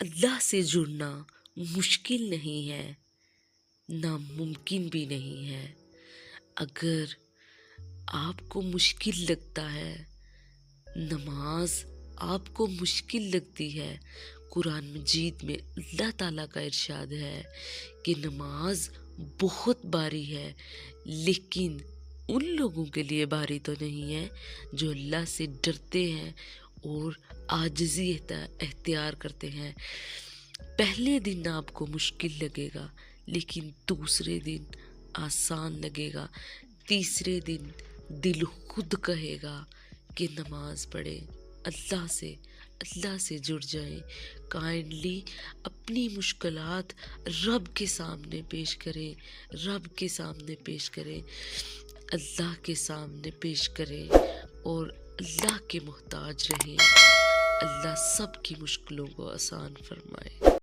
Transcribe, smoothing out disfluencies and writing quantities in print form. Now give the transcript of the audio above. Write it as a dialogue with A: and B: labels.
A: اللہ سے جڑنا مشکل نہیں ہے، ناممکن بھی نہیں ہے۔ اگر آپ کو مشکل لگتا ہے، نماز آپ کو مشکل لگتی ہے، قرآن مجید میں اللہ تعالیٰ کا ارشاد ہے کہ نماز بہت بھاری ہے، لیکن ان لوگوں کے لیے بھاری تو نہیں ہے جو اللہ سے ڈرتے ہیں اور عاجزی اختیار کرتے ہیں۔ پہلے دن آپ کو مشکل لگے گا، لیکن دوسرے دن آسان لگے گا، تیسرے دن دل خود کہے گا کہ نماز پڑھے، اللہ سے جڑ جائیں۔ کائنڈلی اپنی مشکلات رب کے سامنے پیش کریں، رب کے سامنے پیش کریں، اللہ کے سامنے پیش کریں اور اللہ کے محتاج رہیں۔ اللہ سب کی مشکلوں کو آسان فرمائے۔